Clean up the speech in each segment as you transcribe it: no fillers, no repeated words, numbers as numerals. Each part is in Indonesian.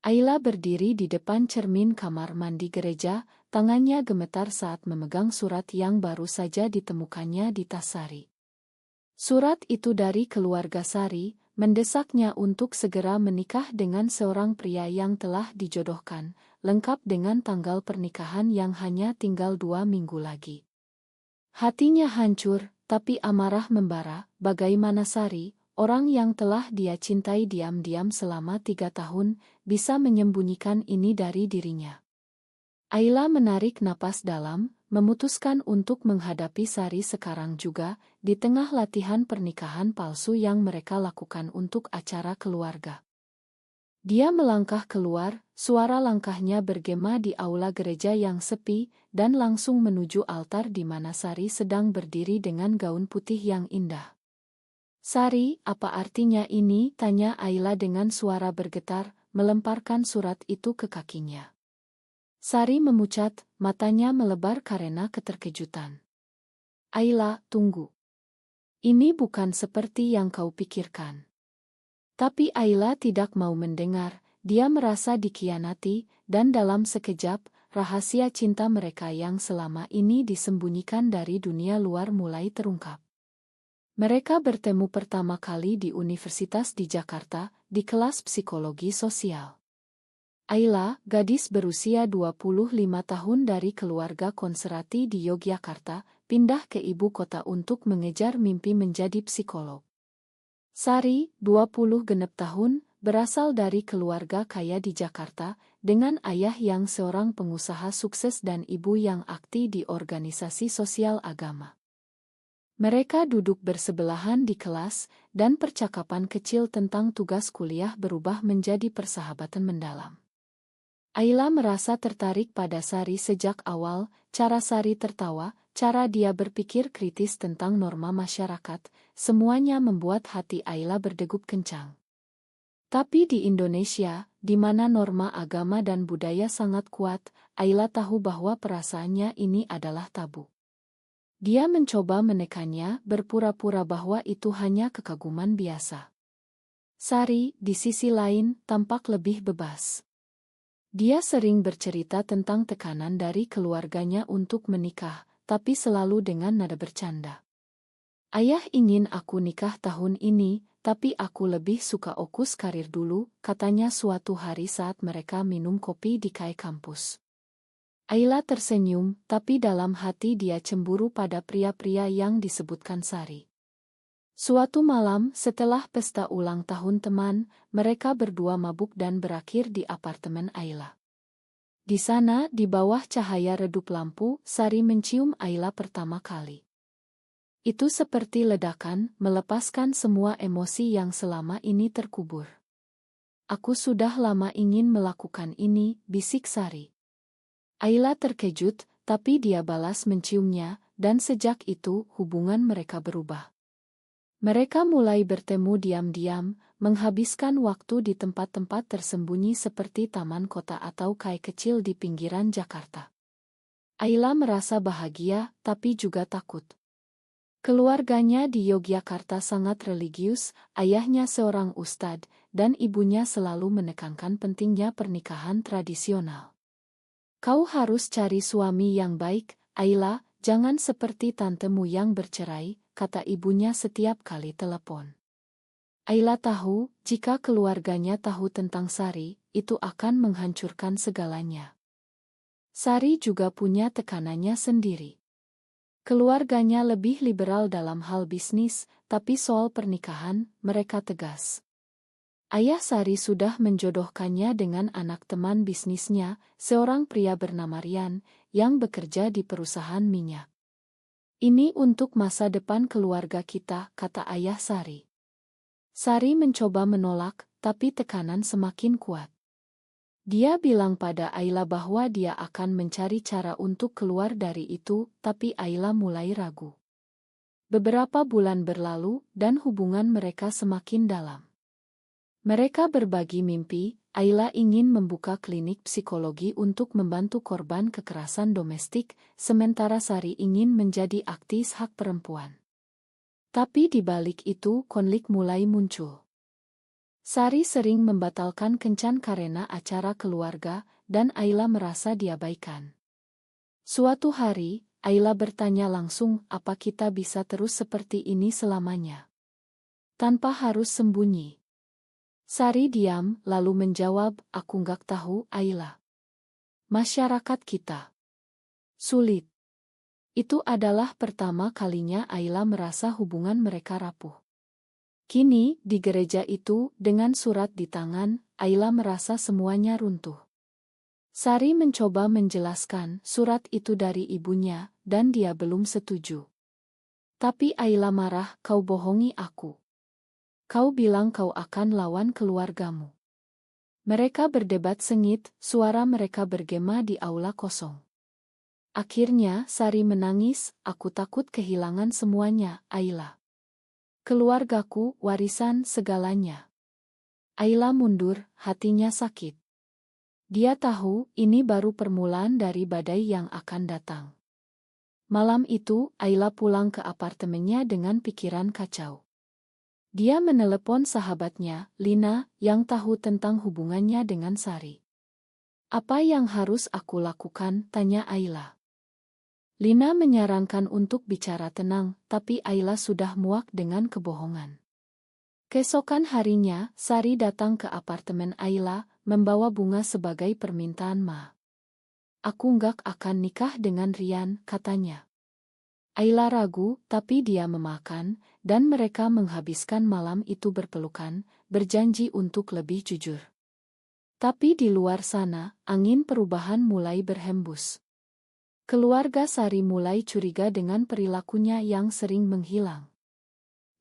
Ayla berdiri di depan cermin kamar mandi gereja, tangannya gemetar saat memegang surat yang baru saja ditemukannya di tas Sari. Surat itu dari keluarga Sari, mendesaknya untuk segera menikah dengan seorang pria yang telah dijodohkan, lengkap dengan tanggal pernikahan yang hanya tinggal 2 minggu lagi. Hatinya hancur, tapi amarah membara. Bagaimana Sari, orang yang telah dia cintai diam-diam selama 3 tahun, bisa menyembunyikan ini dari dirinya. Ayla menarik napas dalam, memutuskan untuk menghadapi Sari sekarang juga, di tengah latihan pernikahan palsu yang mereka lakukan untuk acara keluarga. Dia melangkah keluar, suara langkahnya bergema di aula gereja yang sepi, dan langsung menuju altar di mana Sari sedang berdiri dengan gaun putih yang indah. "Sari, apa artinya ini?" tanya Ayla dengan suara bergetar, melemparkan surat itu ke kakinya. Sari memucat, matanya melebar karena keterkejutan. "Ayla, tunggu. Ini bukan seperti yang kau pikirkan." Tapi Ayla tidak mau mendengar, dia merasa dikhianati, dan dalam sekejap, rahasia cinta mereka yang selama ini disembunyikan dari dunia luar mulai terungkap. Mereka bertemu pertama kali di Universitas di Jakarta, di kelas psikologi sosial. Ayla, gadis berusia 25 tahun dari keluarga konserati di Yogyakarta, pindah ke ibu kota untuk mengejar mimpi menjadi psikolog. Sari, 20 genep tahun, berasal dari keluarga kaya di Jakarta, dengan ayah yang seorang pengusaha sukses dan ibu yang aktif di organisasi sosial agama. Mereka duduk bersebelahan di kelas, dan percakapan kecil tentang tugas kuliah berubah menjadi persahabatan mendalam. Ayla merasa tertarik pada Sari sejak awal, cara Sari tertawa, cara dia berpikir kritis tentang norma masyarakat, semuanya membuat hati Ayla berdegup kencang. Tapi di Indonesia, di mana norma agama dan budaya sangat kuat, Ayla tahu bahwa perasaannya ini adalah tabu. Dia mencoba menekannya, berpura-pura bahwa itu hanya kekaguman biasa. Sari, di sisi lain, tampak lebih bebas. Dia sering bercerita tentang tekanan dari keluarganya untuk menikah, tapi selalu dengan nada bercanda. "Ayah ingin aku nikah tahun ini, tapi aku lebih suka fokus karir dulu," katanya suatu hari saat mereka minum kopi di kai kampus. Ayla tersenyum, tapi dalam hati dia cemburu pada pria-pria yang disebutkan Sari. Suatu malam, setelah pesta ulang tahun teman, mereka berdua mabuk dan berakhir di apartemen Ayla. Di sana, di bawah cahaya redup lampu, Sari mencium Ayla pertama kali. Itu seperti ledakan, melepaskan semua emosi yang selama ini terkubur. "Aku sudah lama ingin melakukan ini," bisik Sari. Ayla terkejut, tapi dia balas menciumnya, dan sejak itu hubungan mereka berubah. Mereka mulai bertemu diam-diam, menghabiskan waktu di tempat-tempat tersembunyi seperti taman kota atau kai kecil di pinggiran Jakarta. Ayla merasa bahagia, tapi juga takut. Keluarganya di Yogyakarta sangat religius, ayahnya seorang ustadz, dan ibunya selalu menekankan pentingnya pernikahan tradisional. "Kau harus cari suami yang baik, Ayla, jangan seperti tantemu yang bercerai," kata ibunya setiap kali telepon. Ayla tahu, jika keluarganya tahu tentang Sari, itu akan menghancurkan segalanya. Sari juga punya tekanannya sendiri. Keluarganya lebih liberal dalam hal bisnis, tapi soal pernikahan, mereka tegas. Ayah Sari sudah menjodohkannya dengan anak teman bisnisnya, seorang pria bernama Rian, yang bekerja di perusahaan minyak. "Ini untuk masa depan keluarga kita," kata ayah Sari. Sari mencoba menolak, tapi tekanan semakin kuat. Dia bilang pada Ayla bahwa dia akan mencari cara untuk keluar dari itu, tapi Ayla mulai ragu. Beberapa bulan berlalu, dan hubungan mereka semakin dalam. Mereka berbagi mimpi. Ayla ingin membuka klinik psikologi untuk membantu korban kekerasan domestik, sementara Sari ingin menjadi aktivis hak perempuan. Tapi di balik itu konflik mulai muncul. Sari sering membatalkan kencan karena acara keluarga, dan Ayla merasa diabaikan. Suatu hari, Ayla bertanya langsung, apa kita bisa terus seperti ini selamanya? Tanpa harus sembunyi. Sari diam, lalu menjawab, aku nggak tahu, Ayla. Masyarakat kita sulit. Itu adalah pertama kalinya Ayla merasa hubungan mereka rapuh. Kini, di gereja itu, dengan surat di tangan, Ayla merasa semuanya runtuh. Sari mencoba menjelaskan surat itu dari ibunya, dan dia belum setuju. Tapi Ayla marah, kau bohongi aku. Kau bilang kau akan lawan keluargamu. Mereka berdebat sengit, suara mereka bergema di aula kosong. Akhirnya, Sari menangis, aku takut kehilangan semuanya, Ayla. Keluargaku, warisan, segalanya. Ayla mundur, hatinya sakit. Dia tahu, ini baru permulaan dari badai yang akan datang. Malam itu, Ayla pulang ke apartemennya dengan pikiran kacau. Dia menelepon sahabatnya, Lina, yang tahu tentang hubungannya dengan Sari. Apa yang harus aku lakukan, tanya Ayla. Lina menyarankan untuk bicara tenang, tapi Ayla sudah muak dengan kebohongan. Keesokan harinya, Sari datang ke apartemen Ayla, membawa bunga sebagai permintaan maaf. Aku nggak akan nikah dengan Rian, katanya. Ayla ragu, tapi dia memakan, dan mereka menghabiskan malam itu berpelukan, berjanji untuk lebih jujur. Tapi di luar sana, angin perubahan mulai berhembus. Keluarga Sari mulai curiga dengan perilakunya yang sering menghilang.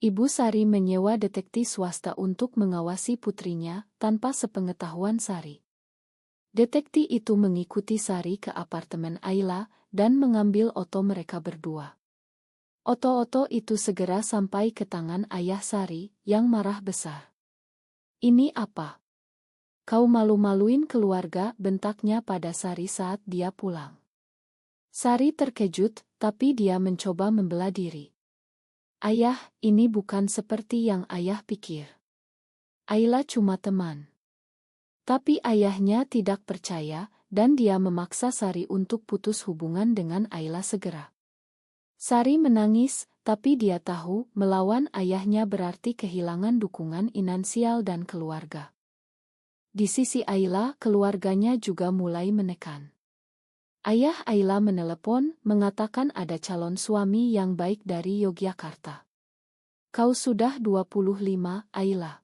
Ibu Sari menyewa detektif swasta untuk mengawasi putrinya tanpa sepengetahuan Sari. Detektif itu mengikuti Sari ke apartemen Ayla dan mengambil oto mereka berdua. Oto-oto itu segera sampai ke tangan ayah Sari yang marah besar. Ini apa? Kau malu-maluin keluarga, bentaknya pada Sari saat dia pulang. Sari terkejut, tapi dia mencoba membela diri. Ayah, ini bukan seperti yang ayah pikir. Ayla cuma teman. Tapi ayahnya tidak percaya, dan dia memaksa Sari untuk putus hubungan dengan Ayla segera. Sari menangis, tapi dia tahu melawan ayahnya berarti kehilangan dukungan finansial dan keluarga. Di sisi Ayla, keluarganya juga mulai menekan. Ayah Ayla menelepon, mengatakan ada calon suami yang baik dari Yogyakarta. Kau sudah 25, Ayla.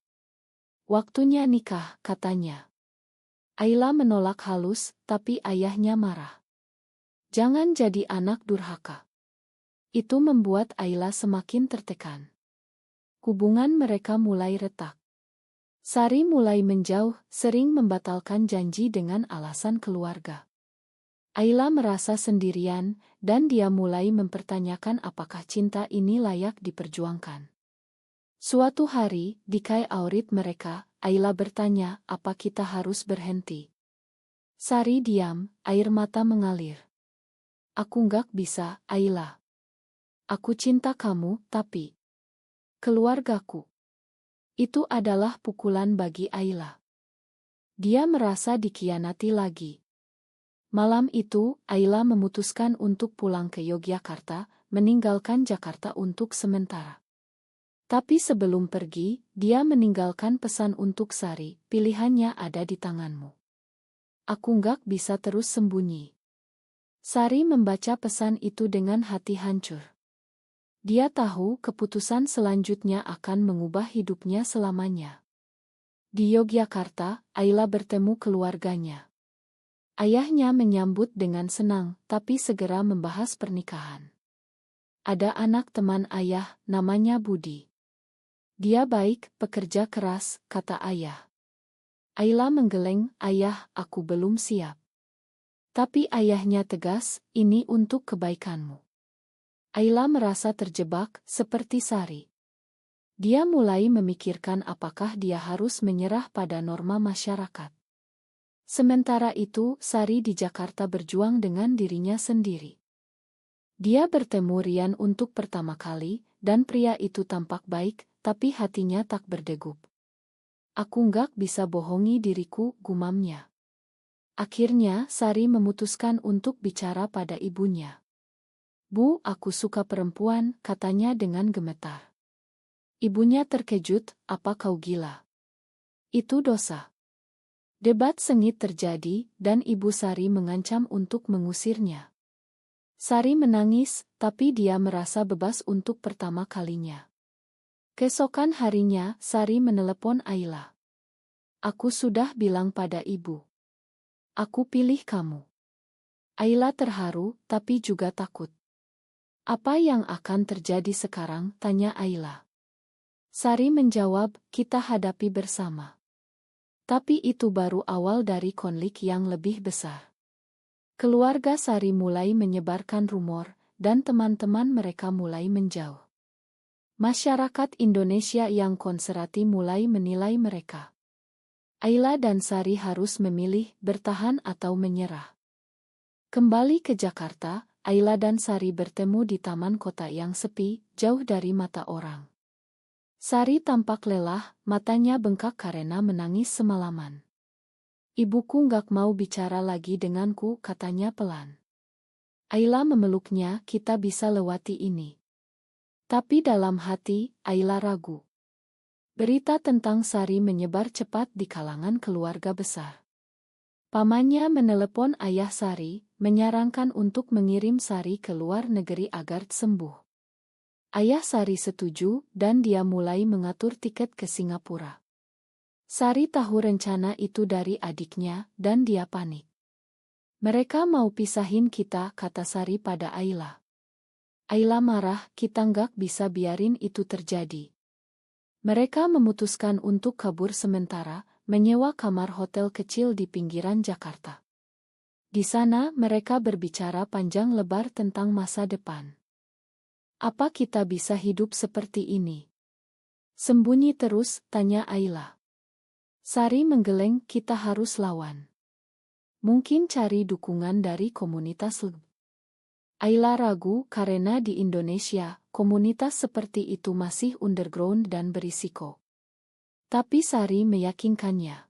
Waktunya nikah, katanya. Ayla menolak halus, tapi ayahnya marah. Jangan jadi anak durhaka. Itu membuat Ayla semakin tertekan. Hubungan mereka mulai retak. Sari mulai menjauh, sering membatalkan janji dengan alasan keluarga. Ayla merasa sendirian, dan dia mulai mempertanyakan apakah cinta ini layak diperjuangkan. Suatu hari, di kai aurit mereka, Ayla bertanya, apa kita harus berhenti? Sari diam, air mata mengalir. Aku nggak bisa, Ayla. Aku cinta kamu, tapi keluargaku. Itu adalah pukulan bagi Ayla. Dia merasa dikhianati lagi. Malam itu, Ayla memutuskan untuk pulang ke Yogyakarta, meninggalkan Jakarta untuk sementara. Tapi sebelum pergi, dia meninggalkan pesan untuk Sari, pilihannya ada di tanganmu. Aku nggak bisa terus sembunyi. Sari membaca pesan itu dengan hati hancur. Dia tahu keputusan selanjutnya akan mengubah hidupnya selamanya. Di Yogyakarta, Ayla bertemu keluarganya. Ayahnya menyambut dengan senang, tapi segera membahas pernikahan. Ada anak teman ayah, namanya Budi. Dia baik, pekerja keras, kata ayah. Ayla menggeleng, ayah, aku belum siap. Tapi ayahnya tegas, ini untuk kebaikanmu. Ayla merasa terjebak, seperti Sari. Dia mulai memikirkan apakah dia harus menyerah pada norma masyarakat. Sementara itu, Sari di Jakarta berjuang dengan dirinya sendiri. Dia bertemu Rian untuk pertama kali, dan pria itu tampak baik, tapi hatinya tak berdegup. Aku nggak bisa bohongi diriku, gumamnya. Akhirnya, Sari memutuskan untuk bicara pada ibunya. Bu, aku suka perempuan, katanya dengan gemetar. Ibunya terkejut, apa kau gila? Itu dosa. Debat sengit terjadi, dan Ibu Sari mengancam untuk mengusirnya. Sari menangis, tapi dia merasa bebas untuk pertama kalinya. Keesokan harinya, Sari menelepon Ayla. Aku sudah bilang pada ibu. Aku pilih kamu. Ayla terharu, tapi juga takut. Apa yang akan terjadi sekarang, tanya Ayla. Sari menjawab, kita hadapi bersama. Tapi itu baru awal dari konflik yang lebih besar. Keluarga Sari mulai menyebarkan rumor, dan teman-teman mereka mulai menjauh. Masyarakat Indonesia yang konservatif mulai menilai mereka. Ayla dan Sari harus memilih bertahan atau menyerah. Kembali ke Jakarta, Ayla dan Sari bertemu di taman kota yang sepi, jauh dari mata orang. Sari tampak lelah, matanya bengkak karena menangis semalaman. Ibuku nggak mau bicara lagi denganku, katanya pelan. Ayla memeluknya, kita bisa lewati ini. Tapi dalam hati, Ayla ragu. Berita tentang Sari menyebar cepat di kalangan keluarga besar. Pamannya menelepon ayah Sari, menyarankan untuk mengirim Sari ke luar negeri agar sembuh. Ayah Sari setuju, dan dia mulai mengatur tiket ke Singapura. Sari tahu rencana itu dari adiknya, dan dia panik. Mereka mau pisahin kita, kata Sari pada Ayla. Ayla marah, kita nggak bisa biarin itu terjadi. Mereka memutuskan untuk kabur sementara, menyewa kamar hotel kecil di pinggiran Jakarta. Di sana mereka berbicara panjang lebar tentang masa depan. Apa kita bisa hidup seperti ini? Sembunyi terus, tanya Ayla. Sari menggeleng, kita harus lawan. Mungkin cari dukungan dari komunitas LGB. Ayla ragu karena di Indonesia, komunitas seperti itu masih underground dan berisiko. Tapi Sari meyakinkannya.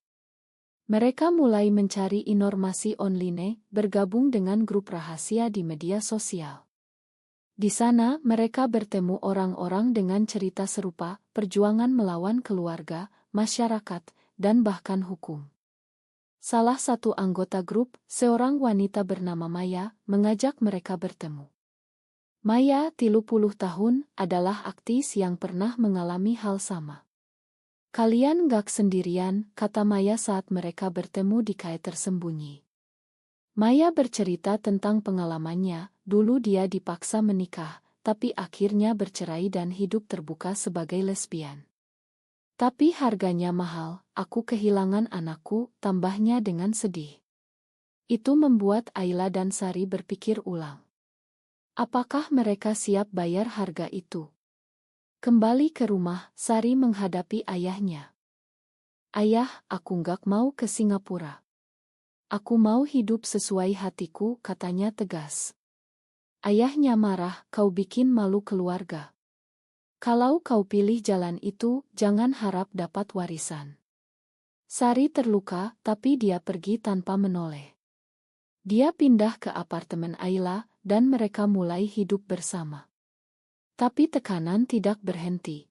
Mereka mulai mencari informasi online, bergabung dengan grup rahasia di media sosial. Di sana, mereka bertemu orang-orang dengan cerita serupa, perjuangan melawan keluarga, masyarakat, dan bahkan hukum. Salah satu anggota grup, seorang wanita bernama Maya, mengajak mereka bertemu. Maya, 30 tahun, adalah aktis yang pernah mengalami hal sama. Kalian gak sendirian, kata Maya saat mereka bertemu di kait tersembunyi. Maya bercerita tentang pengalamannya, dulu dia dipaksa menikah, tapi akhirnya bercerai dan hidup terbuka sebagai lesbian. Tapi harganya mahal, aku kehilangan anakku, tambahnya dengan sedih. Itu membuat Ayla dan Sari berpikir ulang. Apakah mereka siap bayar harga itu? Kembali ke rumah, Sari menghadapi ayahnya. Ayah, aku nggak mau ke Singapura. Aku mau hidup sesuai hatiku, katanya tegas. Ayahnya marah, kau bikin malu keluarga. Kalau kau pilih jalan itu, jangan harap dapat warisan. Sari terluka, tapi dia pergi tanpa menoleh. Dia pindah ke apartemen Ayla, dan mereka mulai hidup bersama. Tapi tekanan tidak berhenti.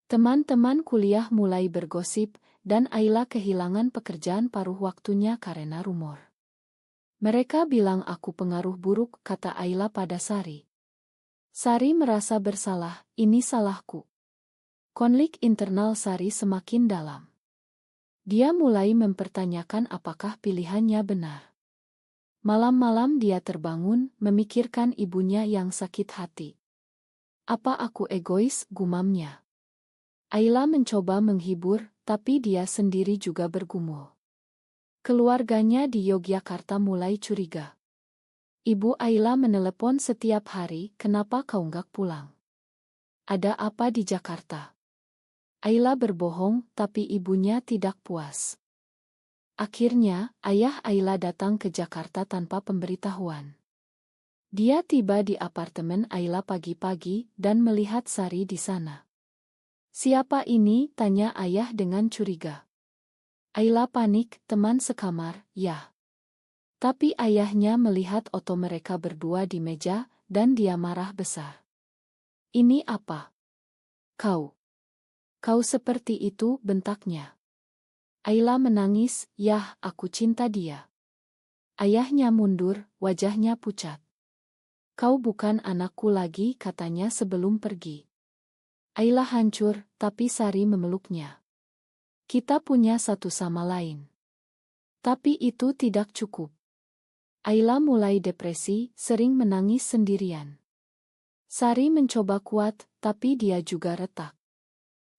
Teman-teman kuliah mulai bergosip, dan Ayla kehilangan pekerjaan paruh waktunya karena rumor. Mereka bilang aku pengaruh buruk, kata Ayla pada Sari. Sari merasa bersalah, ini salahku. Konflik internal Sari semakin dalam. Dia mulai mempertanyakan apakah pilihannya benar. Malam-malam dia terbangun, memikirkan ibunya yang sakit hati. Apa aku egois, gumamnya. Ayla mencoba menghibur, tapi dia sendiri juga bergumul. Keluarganya di Yogyakarta mulai curiga. Ibu Ayla menelepon setiap hari, kenapa kau nggak pulang? Ada apa di Jakarta? Ayla berbohong, tapi ibunya tidak puas. Akhirnya, ayah Ayla datang ke Jakarta tanpa pemberitahuan. Dia tiba di apartemen Ayla pagi-pagi dan melihat Sari di sana. Siapa ini? Tanya ayah dengan curiga. Ayla panik, teman sekamar, ya. Tapi ayahnya melihat foto mereka berdua di meja, dan dia marah besar. Ini apa? Kau seperti itu, bentaknya. Ayla menangis, yah, aku cinta dia. Ayahnya mundur, wajahnya pucat. Kau bukan anakku lagi, katanya sebelum pergi. Ayla hancur, tapi Sari memeluknya. Kita punya satu sama lain. Tapi itu tidak cukup. Ayla mulai depresi, sering menangis sendirian. Sari mencoba kuat, tapi dia juga retak.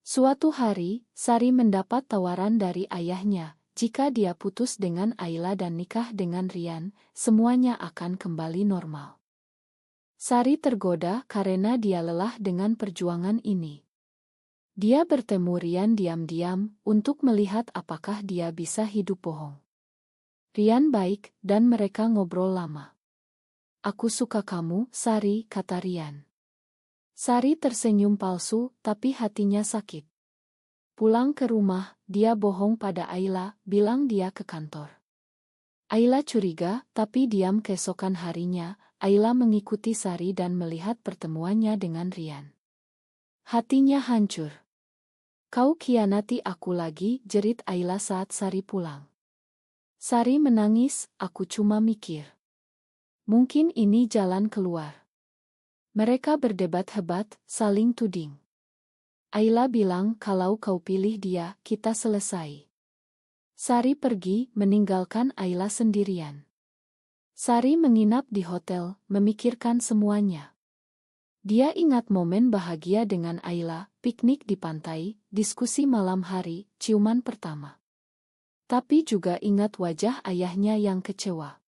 Suatu hari, Sari mendapat tawaran dari ayahnya, jika dia putus dengan Ayla dan nikah dengan Rian, semuanya akan kembali normal. Sari tergoda karena dia lelah dengan perjuangan ini. Dia bertemu Rian diam-diam untuk melihat apakah dia bisa hidup bohong. Rian baik, dan mereka ngobrol lama. Aku suka kamu, Sari, kata Rian. Sari tersenyum palsu, tapi hatinya sakit. Pulang ke rumah, dia bohong pada Ayla, bilang dia ke kantor. Ayla curiga, tapi diam. Keesokan harinya, Ayla mengikuti Sari dan melihat pertemuannya dengan Rian. Hatinya hancur. Kau khianati aku lagi, jerit Ayla saat Sari pulang. Sari menangis, aku cuma mikir. Mungkin ini jalan keluar. Mereka berdebat hebat, saling tuding. Ayla bilang kalau kau pilih dia, kita selesai. Sari pergi, meninggalkan Ayla sendirian. Sari menginap di hotel, memikirkan semuanya. Dia ingat momen bahagia dengan Ayla, piknik di pantai, diskusi malam hari, ciuman pertama. Tapi juga ingat wajah ayahnya yang kecewa.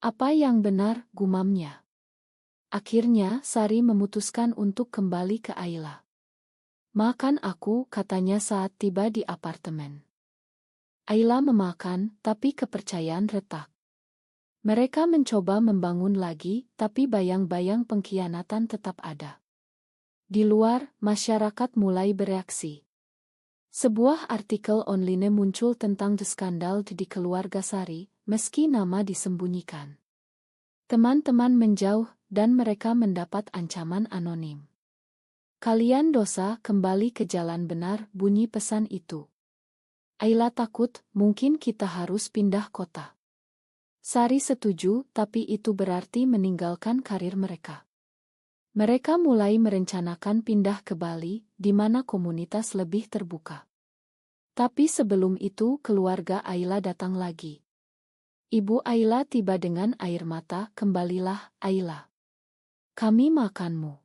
Apa yang benar, gumamnya. Akhirnya Sari memutuskan untuk kembali ke Ayla. Makan aku, katanya saat tiba di apartemen. Ayla memakan, tapi kepercayaan retak. Mereka mencoba membangun lagi, tapi bayang-bayang pengkhianatan tetap ada. Di luar, masyarakat mulai bereaksi. Sebuah artikel online muncul tentang skandal di keluarga Sari, meski nama disembunyikan. Teman-teman menjauh, dan mereka mendapat ancaman anonim. Kalian dosa, kembali ke jalan benar, bunyi pesan itu. Ayla takut, mungkin kita harus pindah kota. Sari setuju, tapi itu berarti meninggalkan karir mereka. Mereka mulai merencanakan pindah ke Bali, di mana komunitas lebih terbuka. Tapi sebelum itu keluarga Ayla datang lagi. Ibu Ayla tiba dengan air mata, kembalilah, Ayla. Kami makanmu.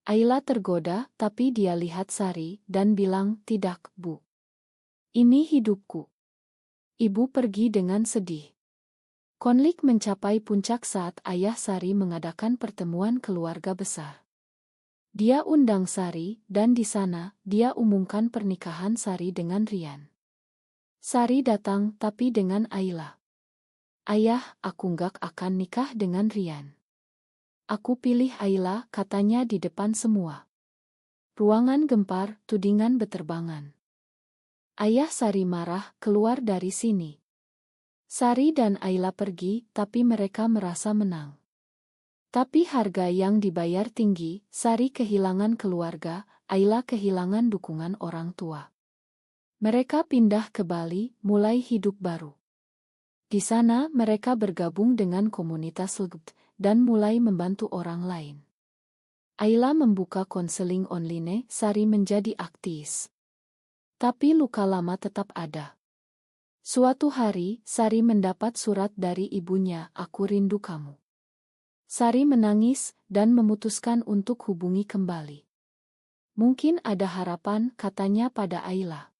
Ayla tergoda, tapi dia lihat Sari, dan bilang, tidak, Bu. Ini hidupku. Ibu pergi dengan sedih. Konflik mencapai puncak saat ayah Sari mengadakan pertemuan keluarga besar. Dia undang Sari, dan di sana, dia umumkan pernikahan Sari dengan Rian. Sari datang, tapi dengan Ayla. Ayah, aku nggak akan nikah dengan Rian. Aku pilih Ayla, katanya di depan semua. Ruangan gempar, tudingan beterbangan. Ayah Sari marah, keluar dari sini. Sari dan Ayla pergi, tapi mereka merasa menang. Tapi harga yang dibayar tinggi, Sari kehilangan keluarga, Ayla kehilangan dukungan orang tua. Mereka pindah ke Bali, mulai hidup baru. Di sana mereka bergabung dengan komunitas LGBT, dan mulai membantu orang lain. Ayla membuka konseling online, Sari menjadi aktivis. Tapi luka lama tetap ada. Suatu hari, Sari mendapat surat dari ibunya, aku rindu kamu. Sari menangis, dan memutuskan untuk hubungi kembali. Mungkin ada harapan, katanya pada Ayla.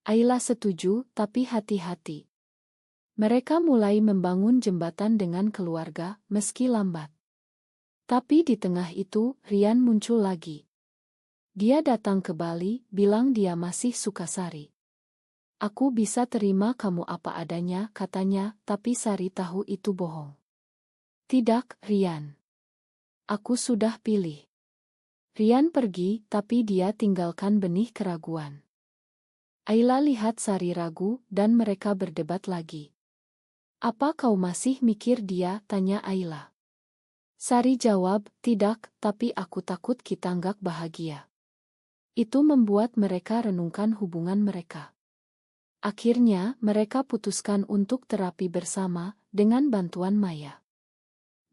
Ayla setuju, tapi hati-hati. Mereka mulai membangun jembatan dengan keluarga, meski lambat. Tapi di tengah itu, Rian muncul lagi. Dia datang ke Bali, bilang dia masih suka Sari. Aku bisa terima kamu apa adanya, katanya, tapi Sari tahu itu bohong. Tidak, Rian. Aku sudah pilih. Rian pergi, tapi dia tinggalkan benih keraguan. Ayla lihat Sari ragu, dan mereka berdebat lagi. Apa kau masih mikir dia? Tanya Ayla. Sari jawab, tidak, tapi aku takut kita nggak bahagia. Itu membuat mereka renungkan hubungan mereka. Akhirnya, mereka putuskan untuk terapi bersama, dengan bantuan Maya.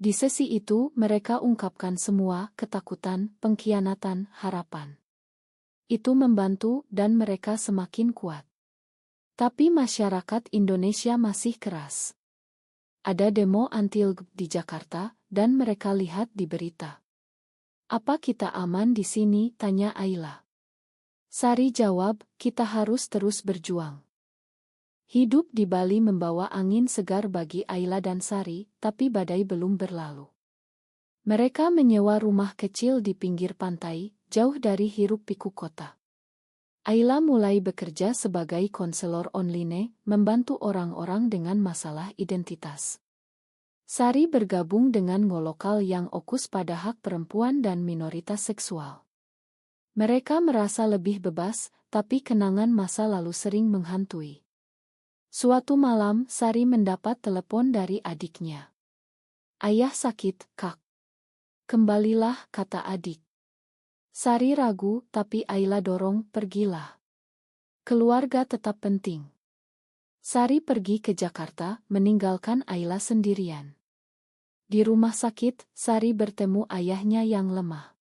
Di sesi itu, mereka ungkapkan semua ketakutan, pengkhianatan, harapan. Itu membantu, dan mereka semakin kuat. Tapi masyarakat Indonesia masih keras. Ada demo anti-LGBT di Jakarta, dan mereka lihat di berita. Apa kita aman di sini? Tanya Ayla. Sari jawab, kita harus terus berjuang. Hidup di Bali membawa angin segar bagi Ayla dan Sari, tapi badai belum berlalu. Mereka menyewa rumah kecil di pinggir pantai, jauh dari hiruk-pikuk kota. Ayla mulai bekerja sebagai konselor online, membantu orang-orang dengan masalah identitas. Sari bergabung dengan Ngolokal yang fokus pada hak perempuan dan minoritas seksual. Mereka merasa lebih bebas, tapi kenangan masa lalu sering menghantui. Suatu malam, Sari mendapat telepon dari adiknya. Ayah sakit, Kak. Kembalilah, kata adik. Sari ragu, tapi Ayla dorong, pergilah. Keluarga tetap penting. Sari pergi ke Jakarta, meninggalkan Ayla sendirian. Di rumah sakit, Sari bertemu ayahnya yang lemah.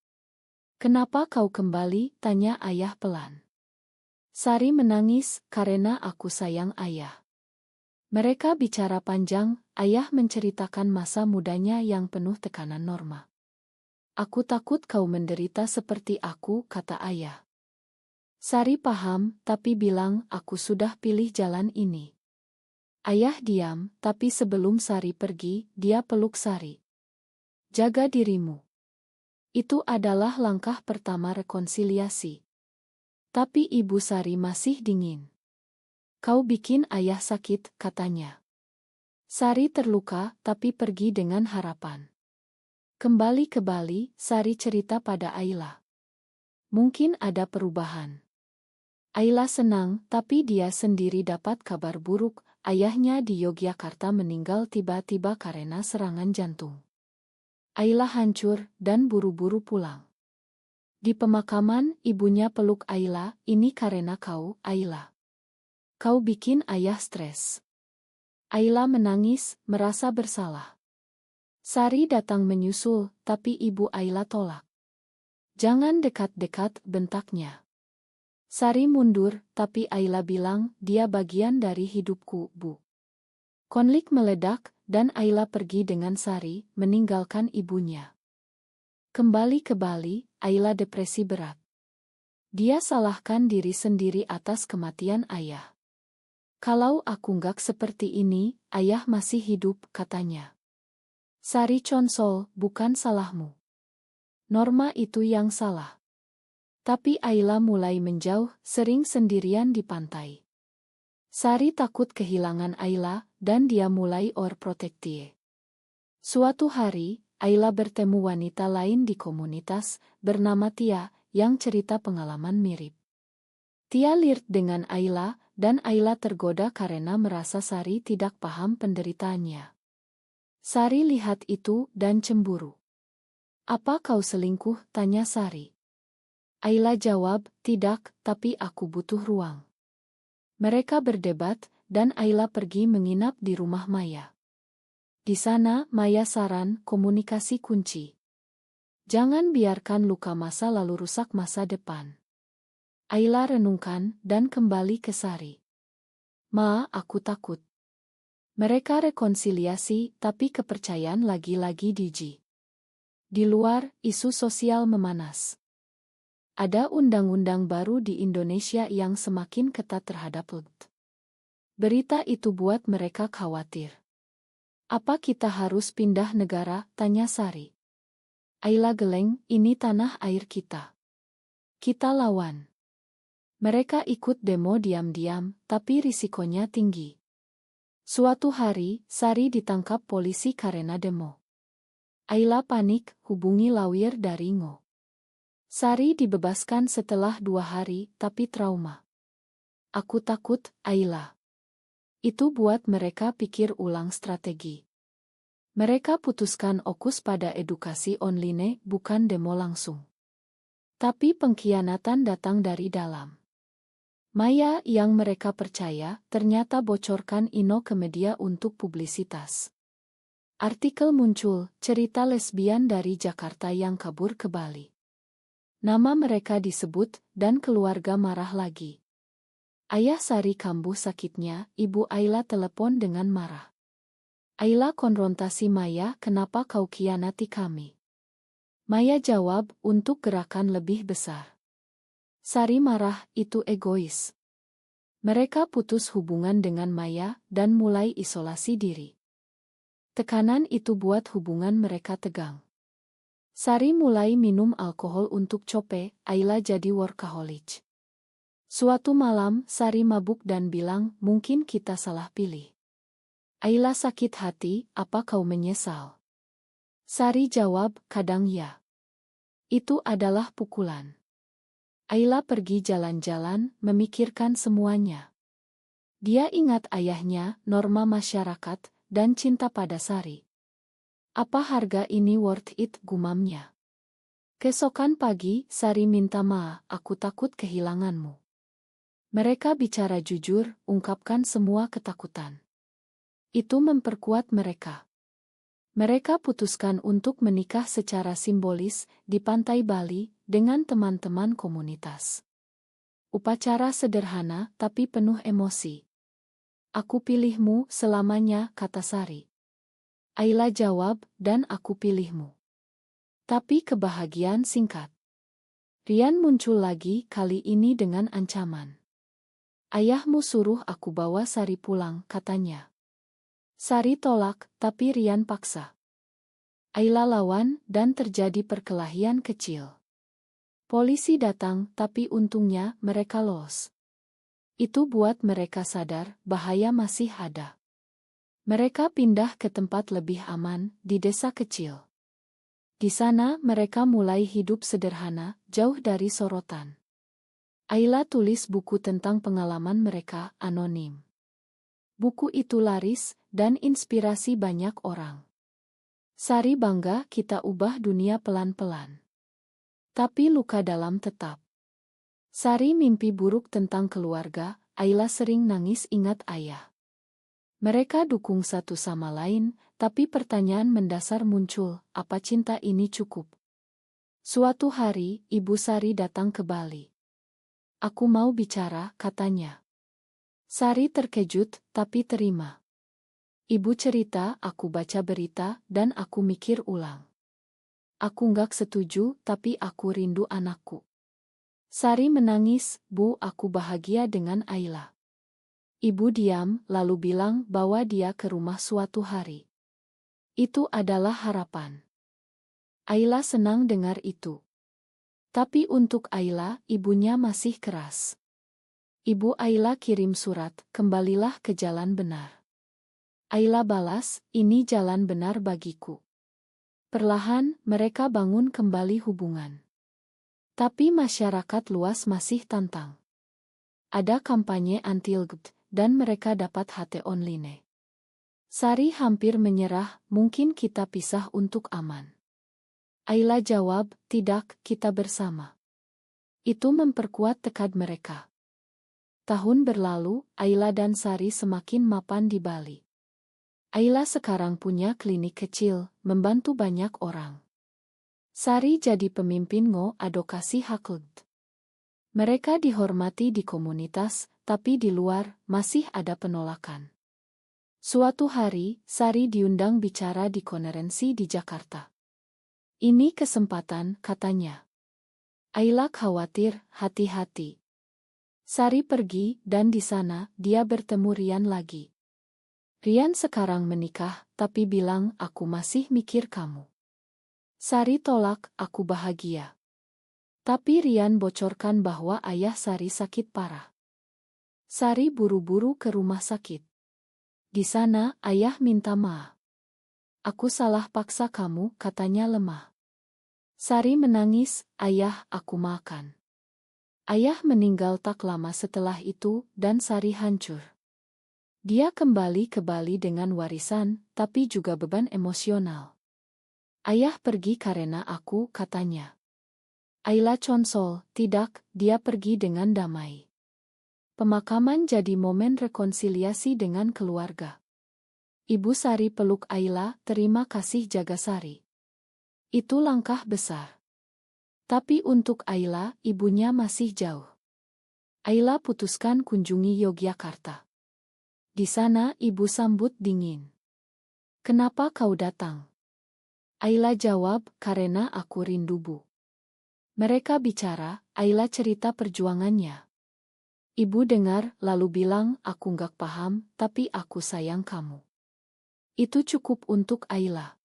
Kenapa kau kembali? Tanya ayah pelan. Sari menangis, karena aku sayang ayah. Mereka bicara panjang, ayah menceritakan masa mudanya yang penuh tekanan norma. Aku takut kau menderita seperti aku, kata ayah. Sari paham, tapi bilang, aku sudah pilih jalan ini. Ayah diam, tapi sebelum Sari pergi, dia peluk Sari. Jaga dirimu. Itu adalah langkah pertama rekonsiliasi. Tapi ibu Sari masih dingin. Kau bikin ayah sakit, katanya. Sari terluka, tapi pergi dengan harapan. Kembali ke Bali, Sari cerita pada Ayla. Mungkin ada perubahan. Ayla senang, tapi dia sendiri dapat kabar buruk, ayahnya di Yogyakarta meninggal tiba-tiba karena serangan jantung. Ayla hancur, dan buru-buru pulang. Di pemakaman, ibunya peluk Ayla, ini karena kau, Ayla. Kau bikin ayah stres. Ayla menangis, merasa bersalah. Sari datang menyusul, tapi ibu Ayla tolak. Jangan dekat-dekat, bentaknya. Sari mundur, tapi Ayla bilang, dia bagian dari hidupku, Bu. Konflik meledak, dan Ayla pergi dengan Sari, meninggalkan ibunya. Kembali ke Bali, Ayla depresi berat. Dia salahkan diri sendiri atas kematian ayah. Kalau aku nggak seperti ini, ayah masih hidup, katanya. Sari consol, bukan salahmu. Norma itu yang salah. Tapi Ayla mulai menjauh, sering sendirian di pantai. Sari takut kehilangan Ayla, dan dia mulai overprotective. Suatu hari, Ayla bertemu wanita lain di komunitas, bernama Tia, yang cerita pengalaman mirip. Tia lirt dengan Ayla, dan Ayla tergoda karena merasa Sari tidak paham penderitaannya. Sari lihat itu dan cemburu. Apa kau selingkuh? Tanya Sari. Ayla jawab, tidak, tapi aku butuh ruang. Mereka berdebat, dan Ayla pergi menginap di rumah Maya. Di sana, Maya saran, komunikasi kunci. Jangan biarkan luka masa lalu rusak masa depan. Ayla renungkan, dan kembali ke Sari. Ma, aku takut. Mereka rekonsiliasi, tapi kepercayaan lagi-lagi diuji. Di luar, isu sosial memanas. Ada undang-undang baru di Indonesia yang semakin ketat terhadap LGBT. Berita itu buat mereka khawatir. Apa kita harus pindah negara? Tanya Sari. Ayla geleng, ini tanah air kita. Kita lawan. Mereka ikut demo diam-diam, tapi risikonya tinggi. Suatu hari, Sari ditangkap polisi karena demo. Ayla panik, hubungi lawyer dari Ngo. Sari dibebaskan setelah 2 hari, tapi trauma. Aku takut, Ayla. Itu buat mereka pikir ulang strategi. Mereka putuskan fokus pada edukasi online, bukan demo langsung. Tapi pengkhianatan datang dari dalam. Maya yang mereka percaya ternyata bocorkan Ino ke media untuk publisitas. Artikel muncul, cerita lesbian dari Jakarta yang kabur ke Bali. Nama mereka disebut, dan keluarga marah lagi. Ayah Sari kambuh sakitnya, Ibu Ayla telepon dengan marah. Ayla konfrontasi Maya, kenapa kau khianati kami? Maya jawab, untuk gerakan lebih besar. Sari marah, itu egois. Mereka putus hubungan dengan Maya, dan mulai isolasi diri. Tekanan itu buat hubungan mereka tegang. Sari mulai minum alkohol untuk cope, Ayla jadi workaholic. Suatu malam, Sari mabuk dan bilang, mungkin kita salah pilih. Ayla sakit hati, apa kau menyesal? Sari jawab, kadang ya. Itu adalah pukulan. Ayla pergi jalan-jalan, memikirkan semuanya. Dia ingat ayahnya, norma masyarakat, dan cinta pada Sari. Apa harga ini worth it, gumamnya. Keesokan pagi, Sari minta maaf, aku takut kehilanganmu. Mereka bicara jujur, ungkapkan semua ketakutan. Itu memperkuat mereka. Mereka putuskan untuk menikah secara simbolis di pantai Bali dengan teman-teman komunitas. Upacara sederhana tapi penuh emosi. Aku pilihmu selamanya, kata Sari. Ayla jawab, dan aku pilihmu. Tapi kebahagiaan singkat. Rian muncul lagi, kali ini dengan ancaman. Ayahmu suruh aku bawa Sari pulang, katanya. Sari tolak, tapi Rian paksa. Ayla lawan, dan terjadi perkelahian kecil. Polisi datang, tapi untungnya mereka lolos. Itu buat mereka sadar, bahaya masih ada. Mereka pindah ke tempat lebih aman, di desa kecil. Di sana mereka mulai hidup sederhana, jauh dari sorotan. Ayla tulis buku tentang pengalaman mereka, anonim. Buku itu laris, dan inspirasi banyak orang. Sari bangga kita ubah dunia pelan-pelan. Tapi luka dalam tetap. Sari mimpi buruk tentang keluarga, Ayla sering nangis ingat ayah. Mereka dukung satu sama lain, tapi pertanyaan mendasar muncul, apa cinta ini cukup? Suatu hari, Ibu Sari datang ke Bali. Aku mau bicara, katanya. Sari terkejut, tapi terima. Ibu cerita, aku baca berita, dan aku mikir ulang. Aku nggak setuju, tapi aku rindu anakku. Sari menangis, Bu, aku bahagia dengan Ayla. Ibu diam, lalu bilang bawa dia ke rumah suatu hari. Itu adalah harapan. Ayla senang dengar itu. Tapi untuk Ayla, ibunya masih keras. Ibu Ayla kirim surat, kembalilah ke jalan benar. Ayla balas, ini jalan benar bagiku. Perlahan, mereka bangun kembali hubungan. Tapi masyarakat luas masih tantang. Ada kampanye anti-LGBT, dan mereka dapat HT online. Sari hampir menyerah, mungkin kita pisah untuk aman. Ayla jawab, tidak, kita bersama. Itu memperkuat tekad mereka. Tahun berlalu, Ayla dan Sari semakin mapan di Bali. Ayla sekarang punya klinik kecil, membantu banyak orang. Sari jadi pemimpin advokasi hak LGBT. Mereka dihormati di komunitas, tapi di luar, masih ada penolakan. Suatu hari, Sari diundang bicara di konferensi di Jakarta. Ini kesempatan, katanya. Ayla khawatir, hati-hati. Sari pergi, dan di sana, dia bertemu Rian lagi. Rian sekarang menikah, tapi bilang, aku masih mikir kamu. Sari tolak, aku bahagia. Tapi Rian bocorkan bahwa ayah Sari sakit parah. Sari buru-buru ke rumah sakit. Di sana, ayah minta maaf. Aku salah paksa kamu, katanya lemah. Sari menangis, "Ayah, aku makan." Ayah meninggal tak lama setelah itu dan Sari hancur. Dia kembali ke Bali dengan warisan, tapi juga beban emosional. "Ayah pergi karena aku," katanya. Ayla consol, "Tidak, dia pergi dengan damai." Pemakaman jadi momen rekonsiliasi dengan keluarga. Ibu Sari peluk Ayla, "Terima kasih jaga Sari." Itu langkah besar. Tapi untuk Ayla, ibunya masih jauh. Ayla putuskan kunjungi Yogyakarta. Di sana ibu sambut dingin. "Kenapa kau datang?" Ayla jawab, "Karena aku rindu Bu." Mereka bicara, Ayla cerita perjuangannya. Ibu dengar, lalu bilang, "Aku nggak paham, tapi aku sayang kamu." Itu cukup untuk Ayla.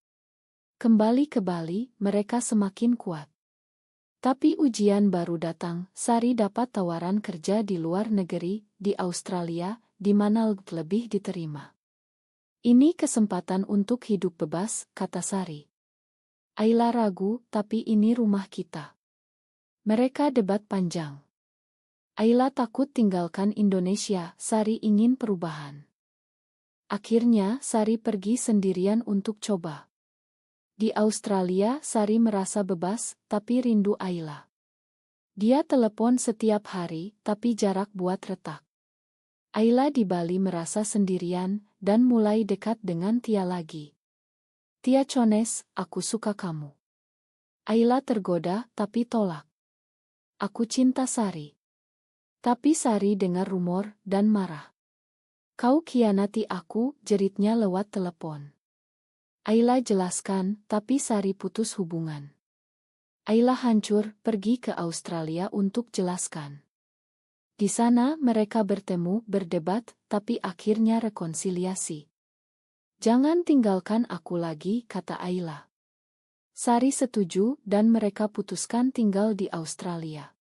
Kembali ke Bali, mereka semakin kuat. Tapi ujian baru datang. Sari dapat tawaran kerja di luar negeri, di Australia, di mana lebih diterima. "Ini kesempatan untuk hidup bebas," kata Sari. Ayla ragu, "Tapi ini rumah kita." Mereka debat panjang. Ayla takut tinggalkan Indonesia, Sari ingin perubahan. Akhirnya, Sari pergi sendirian untuk coba. Di Australia, Sari merasa bebas, tapi rindu Ayla. Dia telepon setiap hari, tapi jarak buat retak. Ayla di Bali merasa sendirian, dan mulai dekat dengan Tia lagi. "Tia Chones, aku suka kamu." Ayla tergoda, tapi tolak. "Aku cinta Sari." Tapi Sari dengar rumor, dan marah. "Kau khianati aku," jeritnya lewat telepon. Ayla jelaskan, tapi Sari putus hubungan. Ayla hancur, pergi ke Australia untuk jelaskan. Di sana mereka bertemu, berdebat, tapi akhirnya rekonsiliasi. "Jangan tinggalkan aku lagi," kata Ayla. Sari setuju dan mereka putuskan tinggal di Australia.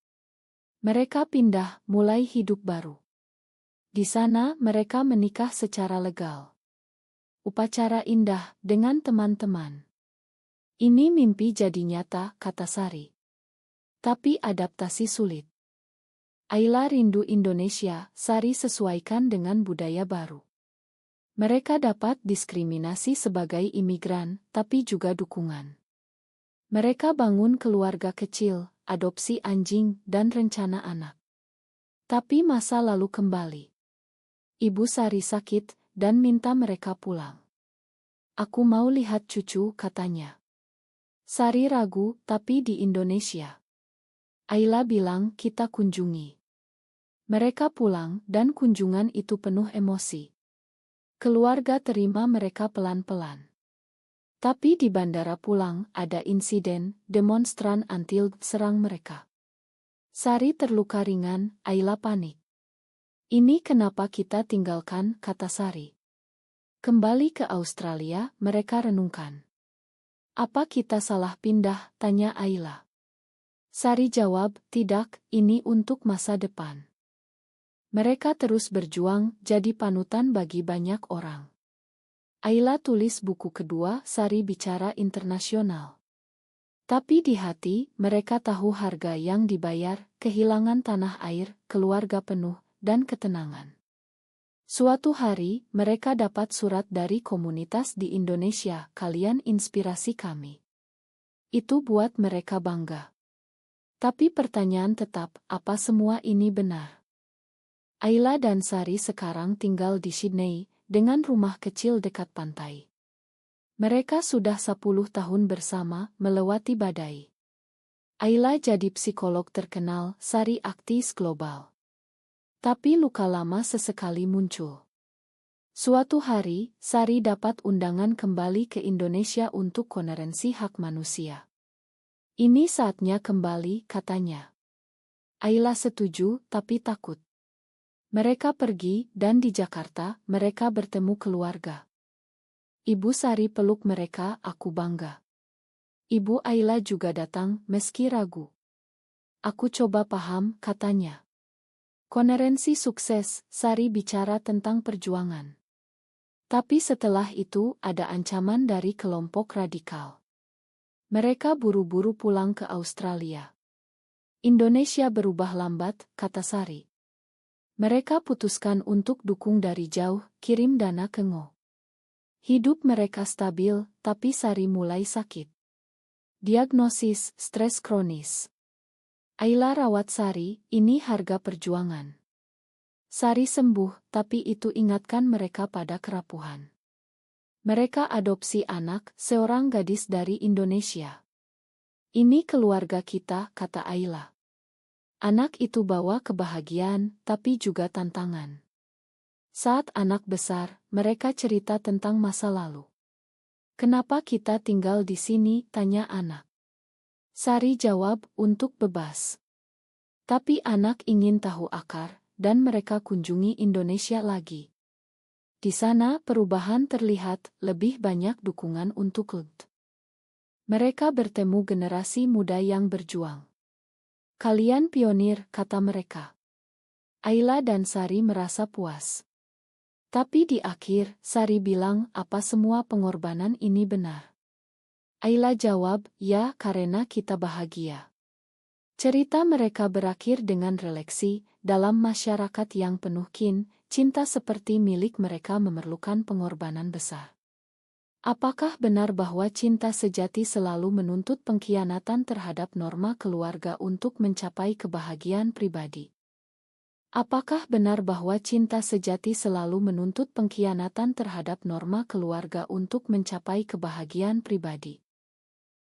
Mereka pindah, mulai hidup baru. Di sana mereka menikah secara legal. Upacara indah dengan teman-teman. "Ini mimpi jadi nyata," kata Sari. Tapi adaptasi sulit. Ayla rindu Indonesia, Sari sesuaikan dengan budaya baru. Mereka dapat diskriminasi sebagai imigran, tapi juga dukungan. Mereka bangun keluarga kecil, adopsi anjing, dan rencana anak. Tapi masa lalu kembali. Ibu Sari sakit, dan minta mereka pulang. "Aku mau lihat cucu," katanya. Sari ragu, "Tapi di Indonesia." Ayla bilang, "Kita kunjungi." Mereka pulang, dan kunjungan itu penuh emosi. Keluarga terima mereka pelan-pelan. Tapi di bandara pulang, ada insiden, demonstran anti serang mereka. Sari terluka ringan, Ayla panik. "Ini kenapa kita tinggalkan," kata Sari. Kembali ke Australia, mereka renungkan. "Apa kita salah pindah?" tanya Ayla. Sari jawab, "Tidak, ini untuk masa depan." Mereka terus berjuang, jadi panutan bagi banyak orang. Ayla tulis buku kedua, Sari Bicara Internasional. Tapi di hati, mereka tahu harga yang dibayar, kehilangan tanah air, keluarga penuh, dan ketenangan. Suatu hari, mereka dapat surat dari komunitas di Indonesia, "Kalian inspirasi kami." Itu buat mereka bangga. Tapi pertanyaan tetap, apa semua ini benar? Ayla dan Sari sekarang tinggal di Sydney, dengan rumah kecil dekat pantai. Mereka sudah 10 tahun bersama, melewati badai. Ayla jadi psikolog terkenal, Sari aktivis global. Tapi luka lama sesekali muncul. Suatu hari, Sari dapat undangan kembali ke Indonesia untuk konferensi hak manusia. "Ini saatnya kembali," katanya. Ayla setuju, tapi takut. Mereka pergi, dan di Jakarta, mereka bertemu keluarga. Ibu Sari peluk mereka, "Aku bangga." Ibu Ayla juga datang, meski ragu. "Aku coba paham," katanya. Konferensi sukses, Sari bicara tentang perjuangan. Tapi setelah itu, ada ancaman dari kelompok radikal. Mereka buru-buru pulang ke Australia. Indonesia berubah lambat, kata Sari. Mereka putuskan untuk dukung dari jauh, kirim dana ke Ngo. Hidup mereka stabil, tapi Sari mulai sakit. Diagnosis, stres kronis. Ayla rawat Sari, ini harga perjuangan. Sari sembuh, tapi itu ingatkan mereka pada kerapuhan. Mereka adopsi anak, seorang gadis dari Indonesia. Ini keluarga kita, kata Ayla. Anak itu bawa kebahagiaan, tapi juga tantangan. Saat anak besar, mereka cerita tentang masa lalu. Kenapa kita tinggal di sini, tanya anak. Sari jawab, untuk bebas. Tapi anak ingin tahu akar, dan mereka kunjungi Indonesia lagi. Di sana perubahan terlihat, lebih banyak dukungan untuk LUT. Mereka bertemu generasi muda yang berjuang. Kalian pionir, kata mereka. Ayla dan Sari merasa puas. Tapi di akhir, Sari bilang, apa semua pengorbanan ini benar? Ayla jawab, ya, karena kita bahagia. Cerita mereka berakhir dengan refleksi, dalam masyarakat yang penuh cinta seperti milik mereka memerlukan pengorbanan besar. Apakah benar bahwa cinta sejati selalu menuntut pengkhianatan terhadap norma keluarga untuk mencapai kebahagiaan pribadi? Apakah benar bahwa cinta sejati selalu menuntut pengkhianatan terhadap norma keluarga untuk mencapai kebahagiaan pribadi?